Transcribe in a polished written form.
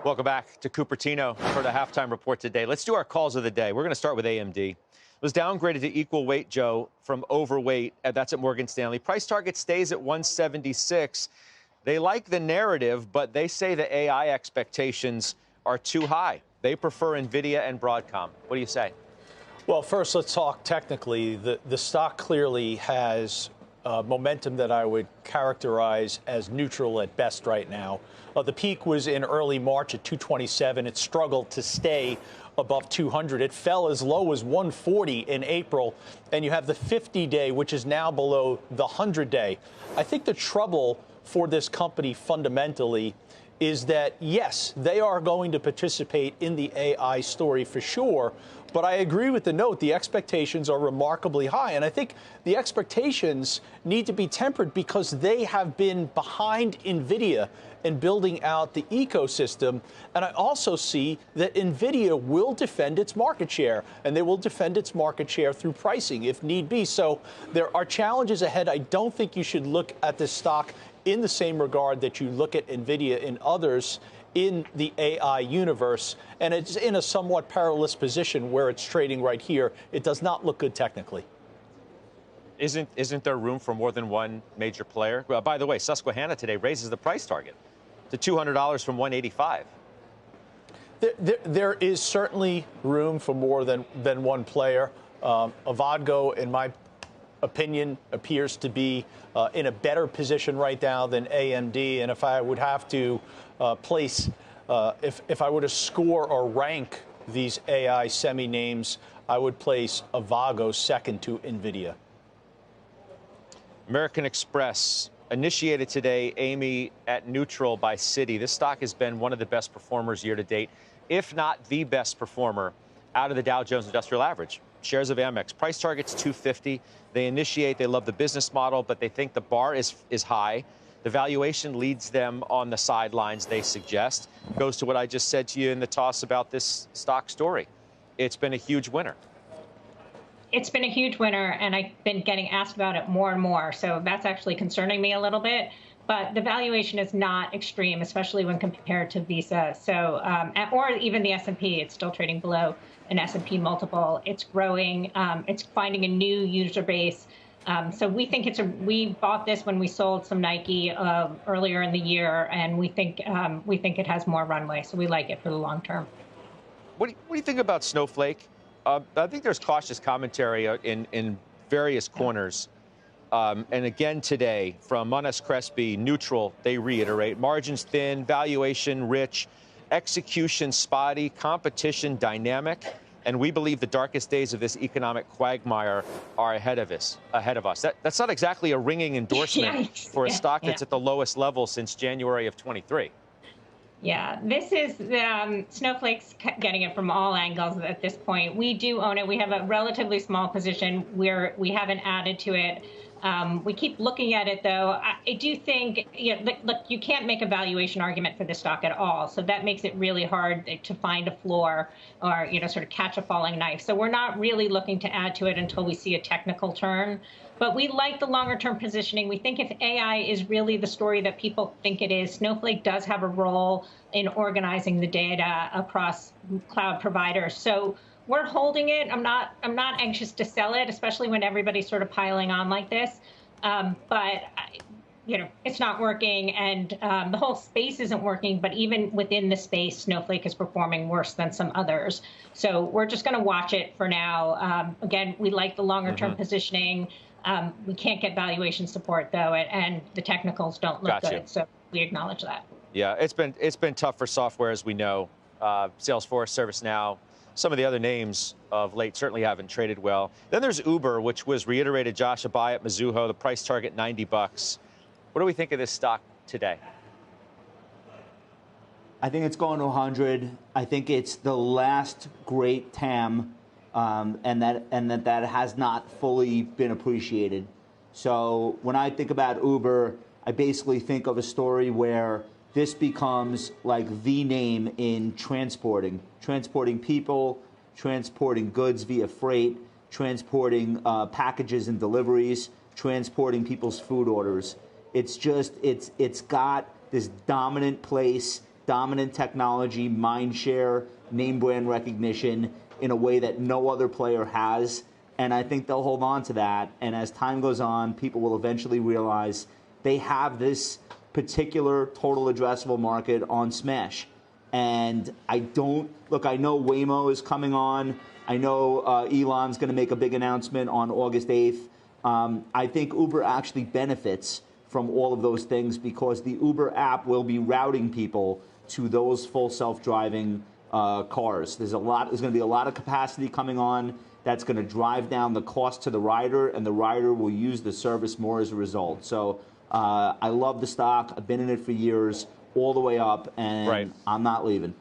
Welcome back to Cupertino for the halftime report today. Let's do our calls of the day. We're going to start with AMD. It was downgraded to equal weight, Joe, from overweight. That's at Morgan Stanley. Price target stays at 176. They like the narrative, but they say the AI expectations are too high. They prefer NVIDIA and Broadcom. What do you say? Well, first, let's talk technically. The stock clearly has momentum that I would characterize as neutral at best right now. The peak was in early March at 227. It struggled to stay above 200. It fell as low as 140 in April. And you have the 50-day, which is now below the 100-day. I think the trouble for this company fundamentally is that, yes, they are going to participate in the AI story for sure. But I agree with the note. The expectations are remarkably high. And I think the expectations need to be tempered because they have been behind NVIDIA in building out the ecosystem. And I also see that NVIDIA will defend its market share, and they will defend its market share through pricing if need be. So there are challenges ahead. I don't think you should look at this stock in the same regard that you look at NVIDIA and others in the AI universe, and it's in a somewhat perilous position where it's trading right here. It does not look good technically. Isn't there room for more than one major player? Well, by the way, Susquehanna today raises the price target to $200 from $185. There is certainly room for more than one player. Avadgo, in my opinion, appears to be in a better position right now than AMD. And if I would have to place, if I were to score or rank these AI semi names, I would place Avadgo second to NVIDIA. American Express initiated today, Amy, at neutral by Citi. This stock has been one of the best performers year to date, if not the best performer out of the Dow Jones Industrial Average. Shares of Amex, price target's 250. They initiate, they love the business model, but they think the bar is high. The valuation leads them on the sidelines, they suggest. Goes to what I just said to you in the toss about this stock story. It's been a huge winner. It's been a huge winner, and I've been getting asked about it more and more. So that's actually concerning me a little bit. But the valuation is not extreme, especially when compared to Visa. So, or even the S&P, it's still trading below an S&P multiple. It's growing. It's finding a new user base. So we think we bought this when we sold some Nike earlier in the year, and we think it has more runway. So we like it for the long term. What do you think about Snowflake? I think there's cautious commentary in various corners. And again today, from Manas Crespi, neutral, they reiterate. Margins thin, valuation rich, execution spotty, competition dynamic. And we believe the darkest days of this economic quagmire are ahead of us. That's not exactly a ringing endorsement for a stock that's at the lowest level since January of 23. Yeah, this is Snowflake's getting it from all angles at this point. We do own it. We have a relatively small position where we haven't added to it. We keep looking at it, though. I do think, look, you can't make a valuation argument for this stock at all. So that makes it really hard to find a floor or, sort of catch a falling knife. So we're not really looking to add to it until we see a technical turn. But we like the longer term positioning. We think if AI is really the story that people think it is, Snowflake does have a role in organizing the data across cloud providers. So we're holding it. I'm not anxious to sell it, especially when everybody's sort of piling on like this. But it's not working, and the whole space isn't working. But even within the space, Snowflake is performing worse than some others. So we're just going to watch it for now. Again, we like the longer term positioning. We can't get valuation support though, and the technicals don't look good. So we acknowledge that. Yeah, it's been tough for software, as we know. Salesforce, ServiceNow. Some of the other names of late certainly haven't traded well. Then there's Uber, which was reiterated, Josh, a buy at Mizuho, the price target $90. What do we think of this stock today? I think it's going to 100. I think it's the last great TAM, and that has not fully been appreciated. So when I think about Uber, I basically think of a story where this becomes like the name in transporting people, transporting goods via freight, transporting packages and deliveries, transporting people's food orders. It's got this dominant place dominant technology, mind share, name brand recognition in a way that no other player has. And I think they'll hold on to that. And as time goes on, people will eventually realize they have this particular total addressable market on Smash. And I know Waymo is coming on. I know Elon's going to make a big announcement on August 8th. I think Uber actually benefits from all of those things because the Uber app will be routing people to those full self-driving cars. There's going to be a lot of capacity coming on that's going to drive down the cost to the rider, and the rider will use the service more as a result. So I love the stock. I've been in it for years, all the way up, and I'm not leaving.